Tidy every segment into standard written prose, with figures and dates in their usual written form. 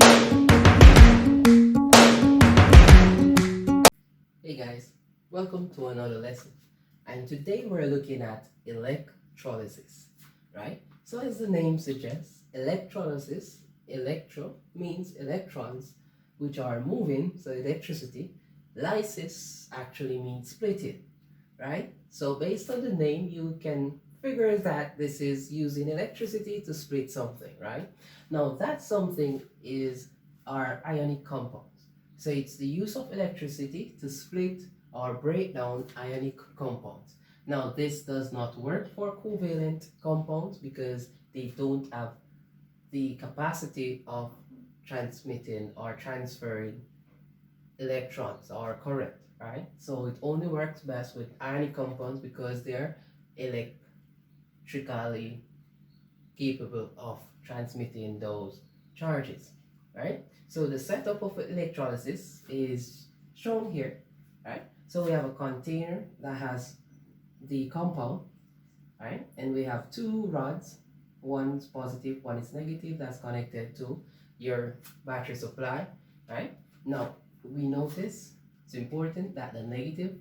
Hey guys, welcome to another lesson. And today we're looking at electrolysis, right? So as the name suggests, electrolysis, electro means electrons which are moving, so electricity. Lysis actually means splitting, right? So based on the name, you can figure that this is using electricity to split something, right? Now that something is our ionic compounds. So it's the use of electricity to split or break down ionic compounds. Now this does not work for covalent compounds because they don't have the capacity of transmitting or transferring electrons or current, right? So it only works best with ionic compounds because they're electrically capable of transmitting those charges, right? So the setup of electrolysis is shown here, right? So we have a container that has the compound, right? And we have two rods, one's positive, one is negative, that's connected to your battery supply, right? Now, we notice it's important that the negative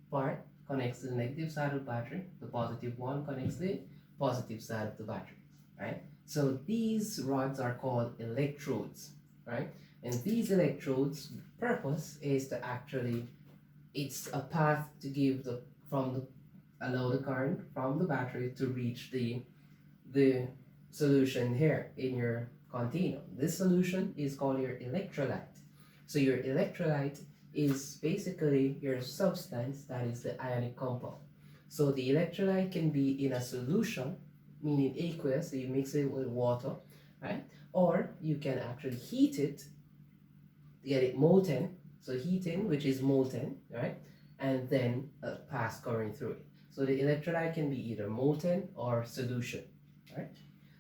part connects to the negative side of the battery, the positive one connects to the positive side of the battery, right? So these rods are called electrodes, right? And these electrodes purpose is to actually, it's a path to give allow the current from the battery to reach the solution here in your container. This solution is called your electrolyte. So your electrolyte is basically your substance that is the ionic compound. So the electrolyte can be in a solution, meaning aqueous, so you mix it with water, right? Or you can actually heat it to get it molten. So heating, which is molten, right? And then pass current through it. So the electrolyte can be either molten or solution, right?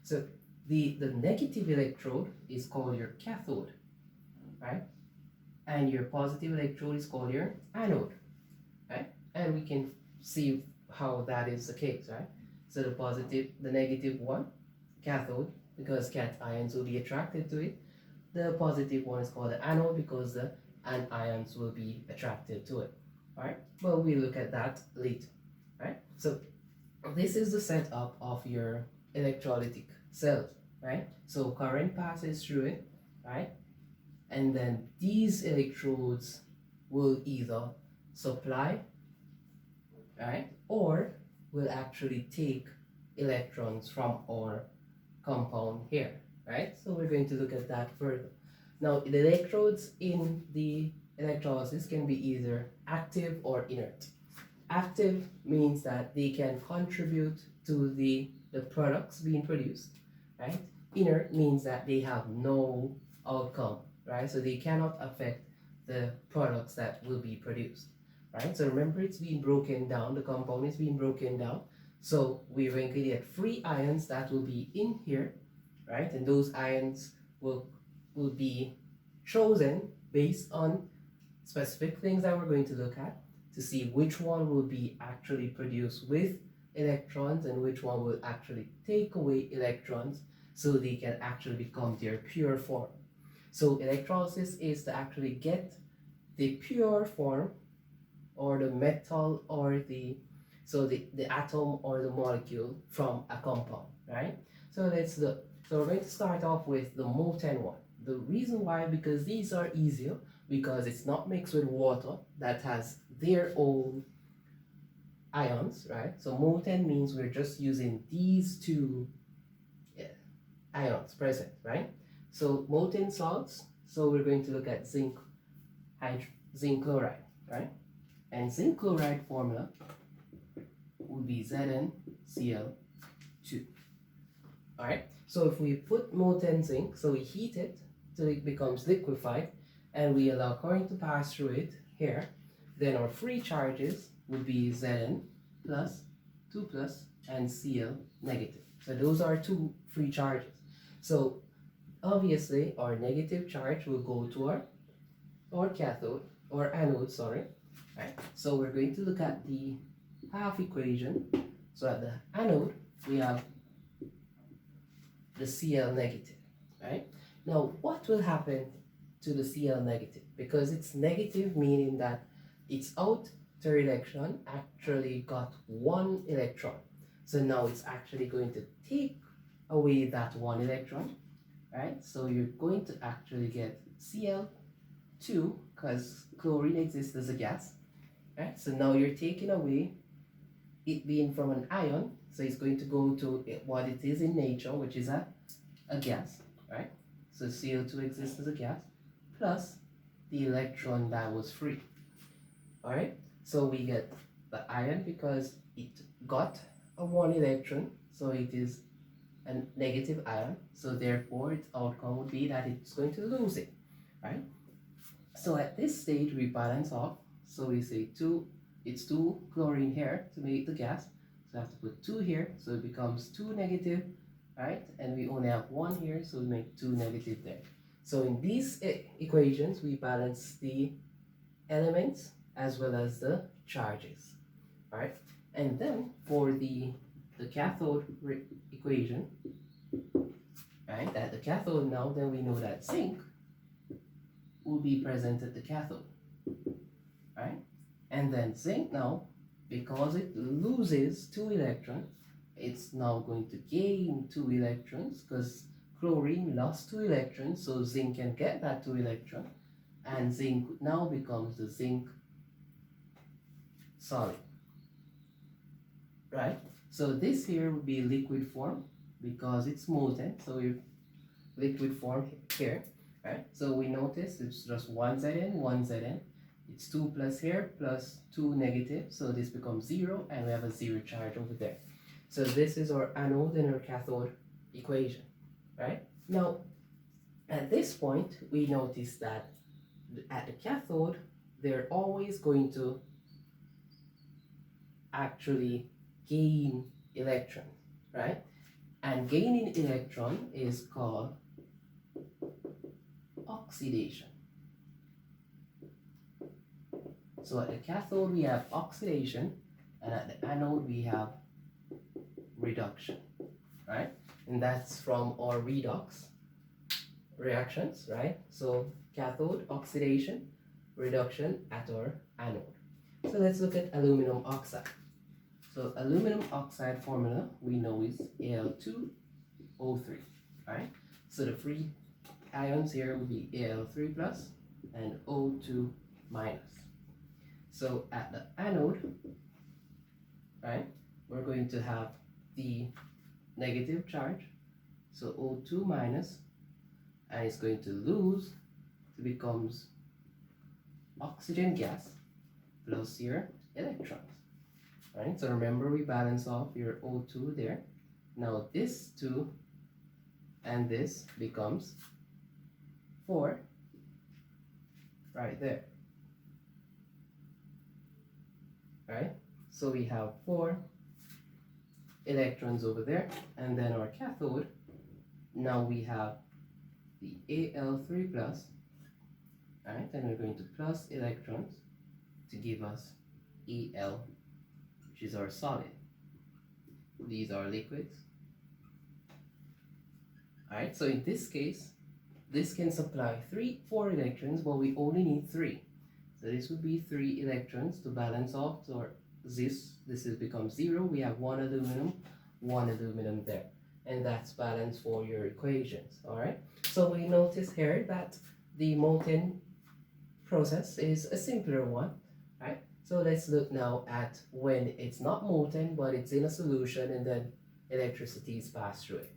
So the negative electrode is called your cathode, right? And your positive electrode is called your anode, right? And we can see how that is the case, right? So the negative one, cathode, because cations will be attracted to it. The positive one is called the anode because the anions will be attracted to it, right? But we look at that later, right? So this is the setup of your electrolytic cells, right? So current passes through it, right? And then these electrodes will either supply, right, or will actually take electrons from our compound here, right? So we're going to look at that further. Now, the electrodes in the electrolysis can be either active or inert. Active means that they can contribute to the products being produced, right? Inert means that they have no outcome, right? So they cannot affect the products that will be produced, right? So remember, it's being broken down, the compound is being broken down. So we're going to get free ions that will be in here, right? And those ions will be chosen based on specific things that we're going to look at to see which one will be actually produced with electrons and which one will actually take away electrons so they can actually become their pure form. So electrolysis is to actually get the pure form or the metal or the atom or the molecule from a compound, right? So we're going to start off with the molten one. The reason why, because these are easier, because it's not mixed with water that has their own ions, right? So molten means we're just using these two ions present, right? So molten salts, so we're going to look at zinc chloride, right? And zinc chloride formula would be ZnCl2. All right, so if we put molten zinc, so we heat it till it becomes liquefied, and we allow current to pass through it here, then our free charges would be Zn plus, 2 plus, and Cl negative. So those are two free charges. So obviously our negative charge will go to our cathode, or anode, sorry, right? So we're going to look at the half equation. So at the anode, we have the Cl negative, right? Now, what will happen to the Cl negative? Because it's negative, meaning that its outer electron actually got one electron. So now it's actually going to take away that one electron, right? So you're going to actually get Cl2, because chlorine exists as a gas, right? So now you're taking away it being from an ion, so it's going to go to what it is in nature, which is a gas, right? So Cl2 exists as a gas, plus the electron that was free, all right? So we get the ion because it got a one electron, so it is a negative ion, so therefore its outcome would be that it's going to lose it, right? So at this stage we balance off, so we say it's 2 chlorine here to make the gas, so I have to put 2 here, so it becomes 2 negative, right? And we only have 1 here, so we make 2 negative there. So in these equations we balance the elements as well as the charges, right? And then for the cathode equation, right, at the cathode now, then we know that zinc will be present at the cathode, right? And then zinc now, because it loses 2 electrons, it's now going to gain 2 electrons, because chlorine lost 2 electrons, so zinc can get that 2 electron, and zinc now becomes the zinc solid, right? So this here would be liquid form because it's molten, so we're liquid form here, right? So we notice it's just 1 Zn, 1 Zn. It's 2 plus here plus 2 negative, so this becomes 0, and we have a 0 charge over there. So this is our anode and our cathode equation, right? Now, at this point, we notice that at the cathode, they're always going to actually gain electron, right? And gaining electron is called oxidation. So at the cathode we have oxidation, and at the anode we have reduction, right? And that's from our redox reactions, right? So cathode, oxidation, reduction at our anode. So let's look at aluminum oxide. So aluminum oxide formula we know is Al2O3, right? So the free ions here will be Al3 plus and O2 minus. So at the anode, right, we're going to have the negative charge, so O2 minus, and it's going to lose, it becomes oxygen gas plus your electrons, right? So remember we balance off your O2 there. Now this 2 and this becomes 4 right there, right? So we have 4 electrons over there, and then our cathode, now we have the Al3 plus, right? And we're going to plus electrons to give us Al, which is our solid. These are liquids. Alright, so in this case, this can supply 4 electrons, but we only need 3. So this would be 3 electrons to balance off, so this becomes 0. We have 1 aluminum there. And that's balanced for your equations, alright? So we notice here that the molten process is a simpler one, right? So let's look now at when it's not molten, but it's in a solution and then electricity is passed through it.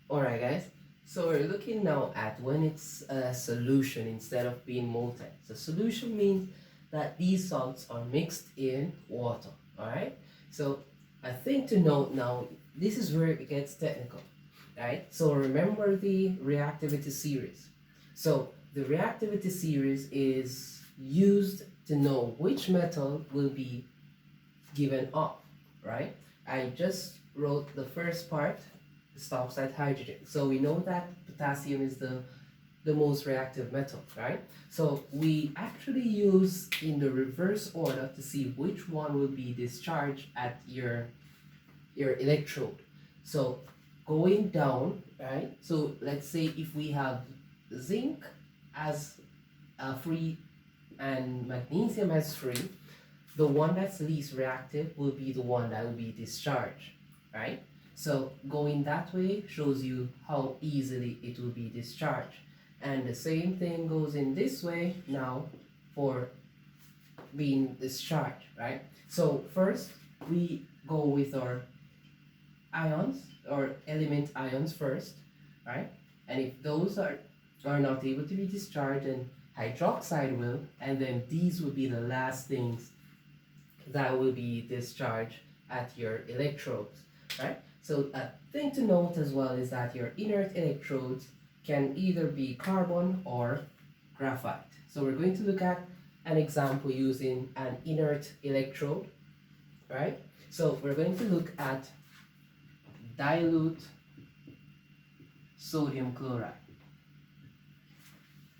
Alright guys, so we're looking now at when it's a solution instead of being molten. So solution means that these salts are mixed in water, alright? So a thing to note now, this is where it gets technical, right? So remember the reactivity series. So the reactivity series is used to know which metal will be given off, right? I just wrote the first part, stops at hydrogen. So we know that potassium is the most reactive metal, right? So we actually use in the reverse order to see which one will be discharged at your electrode. So going down, right? So let's say if we have zinc as free and magnesium as free, the one that's least reactive will be the one that will be discharged, right? So going that way shows you how easily it will be discharged. And the same thing goes in this way now for being discharged, right? So first we go with our ions or element ions first, right? And if those are not able to be discharged, then hydroxide will, and then these will be the last things that will be discharged at your electrodes, right? So a thing to note as well is that your inert electrodes can either be carbon or graphite. So we're going to look at an example using an inert electrode, right? So we're going to look at dilute sodium chloride,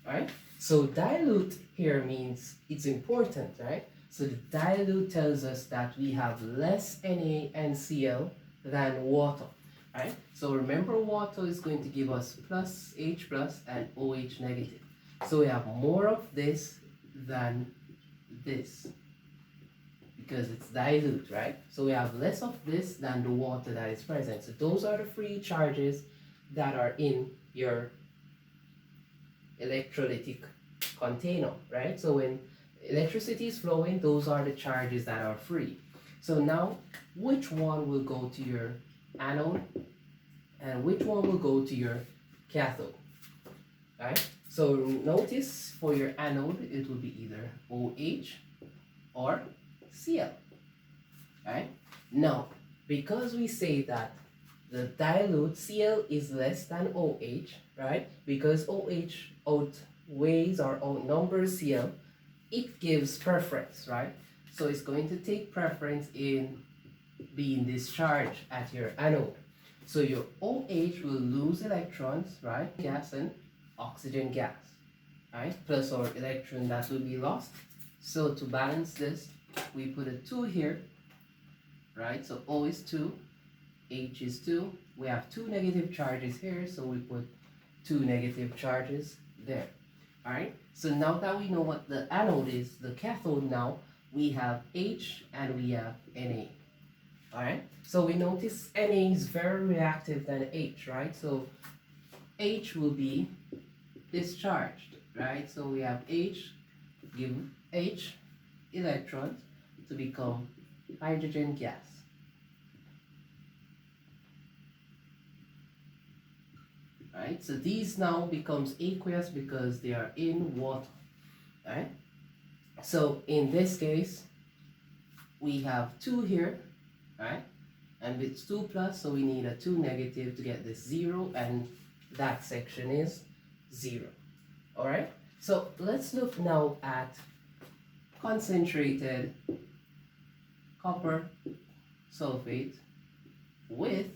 right? So dilute here means it's important, right? So the dilute tells us that we have less NaCl than water, right? So remember, water is going to give us plus H plus and OH negative. So we have more of this than this because it's dilute, right? So we have less of this than the water that is present. So those are the free charges that are in your electrolytic container, right? So when electricity is flowing, those are the charges that are free. So now, which one will go to your anode and which one will go to your cathode, right? So notice for your anode, it will be either OH or Cl, right? Now, because we say that the dilute Cl is less than OH, right? Because OH outweighs or outnumbers Cl, it gives preference, right? So it's going to take preference in being discharged at your anode. So your OH will lose electrons, right? Gas and oxygen gas, right? Plus our electron that will be lost. So to balance this, we put a 2 here, right? So O is 2, H is 2. We have 2 negative charges here, so we put 2 negative charges there. All right, so now that we know what the anode is, the cathode now, we have H and we have Na. All right, so we notice Na is very reactive than H, right? So H will be discharged, right? So we have H, give H electrons to become hydrogen gas. Right, so these now becomes aqueous because they are in water, right? So in this case, we have 2 here, right? And it's 2 plus, so we need a 2 negative to get this 0, and that section is 0. All right, so let's look now at concentrated copper sulfate with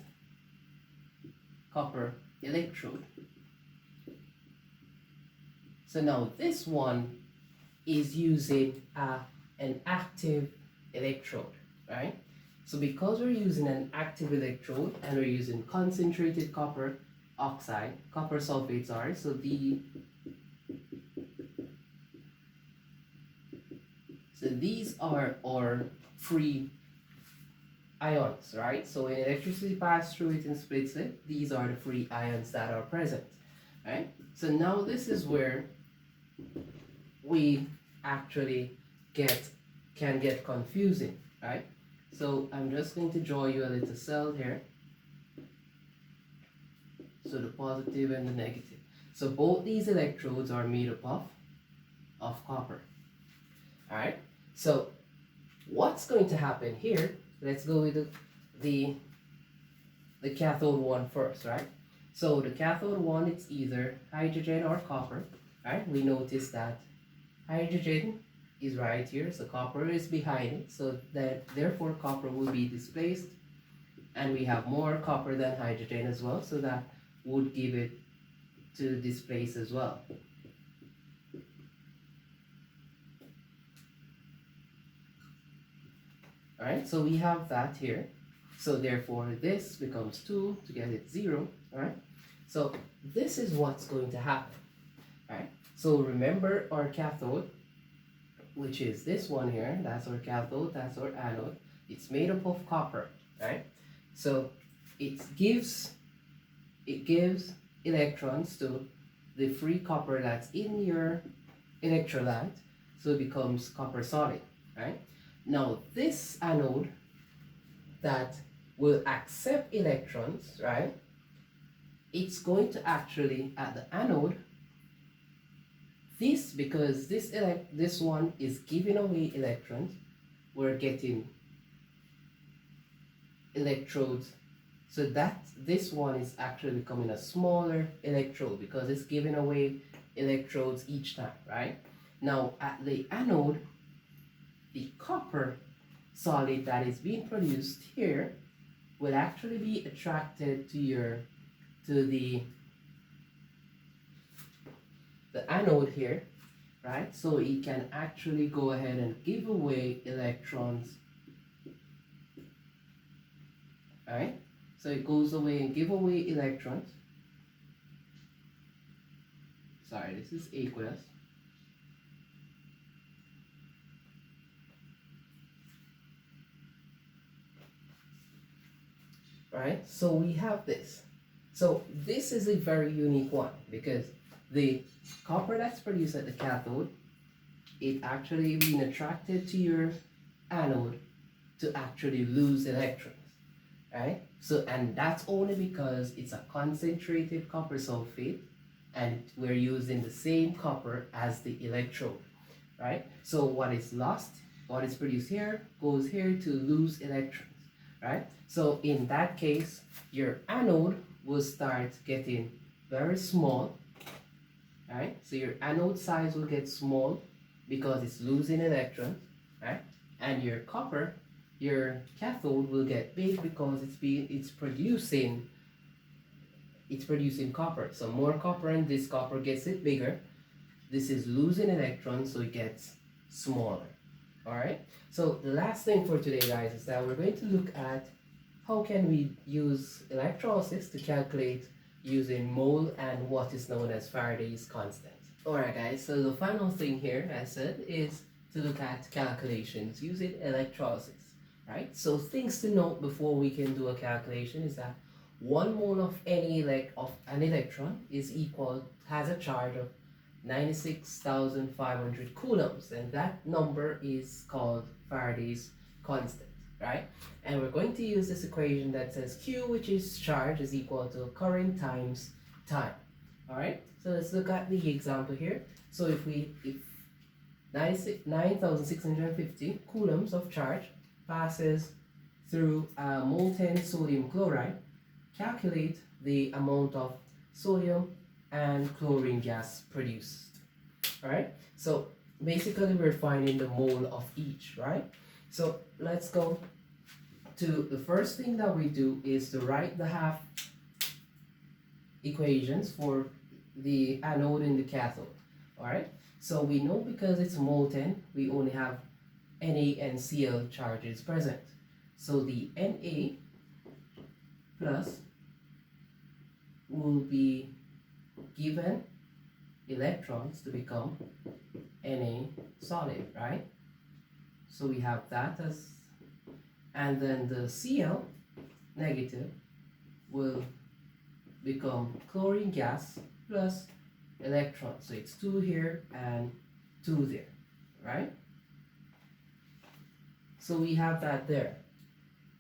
copper electrode. So now this one is using an active electrode, right? So because we're using an active electrode and we're using concentrated copper oxide, copper sulfate, sorry, so these are our free ions, right? So when electricity passes through it and splits it, these are the free ions that are present, right? So now this is where we actually can get confusing, right? So I'm just going to draw you a little cell here. So the positive and the negative. So both these electrodes are made up of copper. All right. So what's going to happen here? Let's go with the cathode one first, right? So the cathode one, it's either hydrogen or copper, right? We notice that hydrogen is right here, so copper is behind it, so that therefore copper will be displaced, and we have more copper than hydrogen as well, so that would give it to displace as well. Alright, so we have that here. So therefore this becomes 2 to get it 0, right? So this is what's going to happen, right? So remember our cathode, which is this one here, that's our cathode, that's our anode. It's made up of copper, right? So it gives electrons to the free copper that's in your electrolyte, so it becomes copper solid, right? Now this anode that will accept electrons, right? It's going to actually, at the anode, because this one is giving away electrons, we're getting electrodes. So that this one is actually becoming a smaller electrode because it's giving away electrodes each time, right? Now at the anode, the copper solid that is being produced here will actually be attracted to the anode here, right? So it can actually go ahead and give away electrons, right? So it goes away and give away electrons. Sorry, this is aqueous. Right? So we have this. So this is a very unique one because the copper that's produced at the cathode, it actually being attracted to your anode to actually lose electrons, right? So, and that's only because it's a concentrated copper sulfate and we're using the same copper as the electrode, right? So what is lost, what is produced here, goes here to lose electrons, right? So in that case, your anode will start getting very small, right? So your anode size will get small because it's losing electrons, right? And your copper, your cathode will get big because it's producing copper. So more copper, and this copper gets it bigger. This is losing electrons, so it gets smaller. All right. So the last thing for today, guys, is that we're going to look at how can we use electrolysis to calculate using mole and what is known as Faraday's constant. Alright guys, so the final thing here, as I said, is to look at calculations using electrolysis, right? So things to note before we can do a calculation is that 1 mole of an electron has a charge of 96,500 coulombs, and that number is called Faraday's constant, right? And we're going to use this equation that says Q, which is charge, is equal to current times time. All right, so let's look at the example here. So if 9,650 coulombs of charge passes through molten sodium chloride, calculate the amount of sodium and chlorine gas produced. All right, so basically we're finding the mole of each, right? So let's go to the first thing that we do is to write the half equations for the anode and the cathode. All right, so we know because it's molten, we only have Na and Cl charges present. So the Na plus will be given electrons to become Na solid, right? So we have that as, and then the Cl negative will become chlorine gas plus electrons. So it's 2 here and 2 there, right? So we have that there,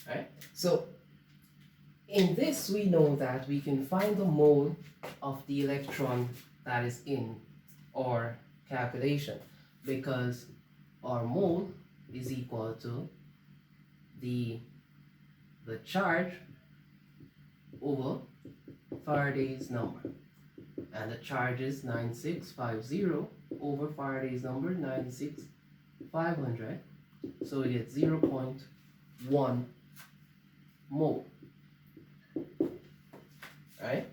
right? So in this, we know that we can find the mole of the electron that is in our calculation because our mole is equal to the charge over Faraday's number, and the charge is 9650 over Faraday's number 96,500, so we get 0.1 mole, right?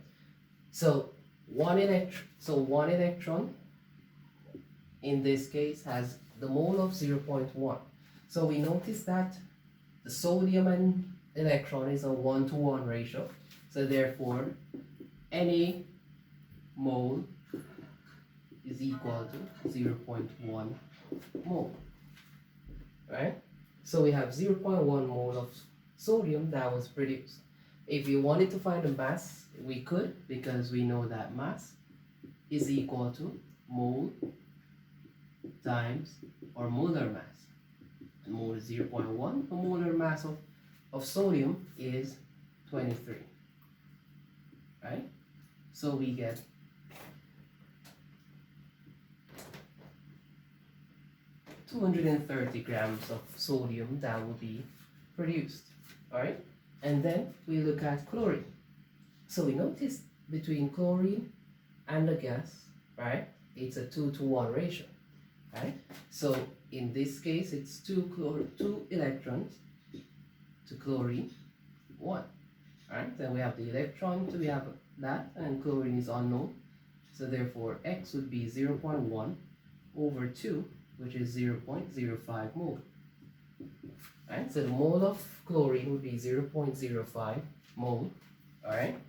So one electron in this case has the mole of 0.1. So we notice that the sodium and electron is a 1-to-1 ratio. So therefore, any mole is equal to 0.1 mole. Right? So we have 0.1 mole of sodium that was produced. If you wanted to find the mass, we could, because we know that mass is equal to mole times our molar mass. And mole is 0.1. The molar mass of sodium is 23. Right? So we get 230 grams of sodium that will be produced. Alright? And then we look at chlorine. So we notice between chlorine and the gas, right, it's a 2-to-1 ratio. Right? So in this case, it's 2 electrons to chlorine 1. Right? Then we have the electron, so we have that, and chlorine is unknown. So therefore, X would be 0.1 over 2, which is 0.05 mole. Right? So the mole of chlorine would be 0.05 mole. Alright?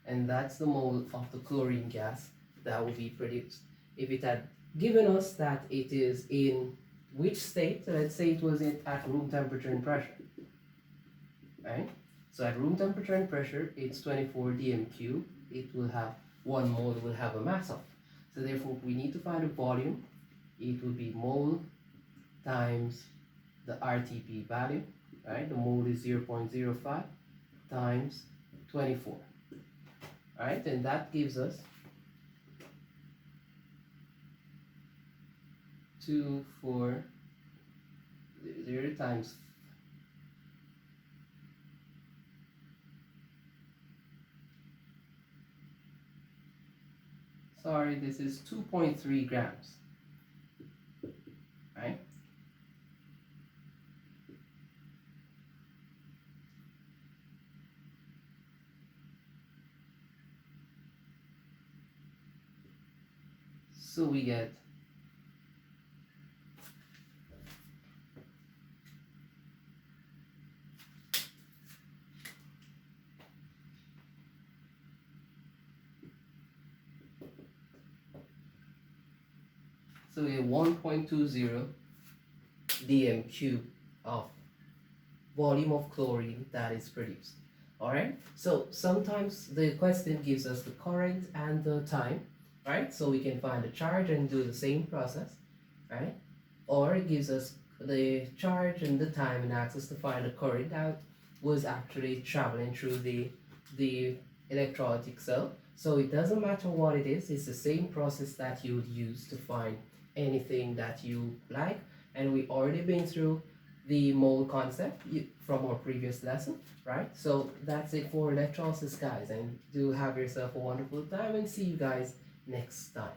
And that's the mole of the chlorine gas that will be produced. If it had given us that it is in which state, so let's say it was at room temperature and pressure. Right? So at room temperature and pressure, it's 24 dm cubed. It will have 1 mole will have a mass of. So therefore, we need to find a volume. It will be mole times the RTP value. Right? The mole is 0.05 times 24. Alright, and that gives us 0 times this is 2.3 grams. Right? So we get So we have 1.20 dm cubed of volume of chlorine that is produced. Alright, so sometimes the question gives us the current and the time, right? So we can find the charge and do the same process, right? Or it gives us the charge and the time and asks us to find the current that was actually traveling through the electrolytic cell. So it doesn't matter what it is, it's the same process that you would use to find anything that you like. And we already been through the mole concept from our previous lesson, right? So that's it for electrolysis, guys, and do have yourself a wonderful time and see you guys next time.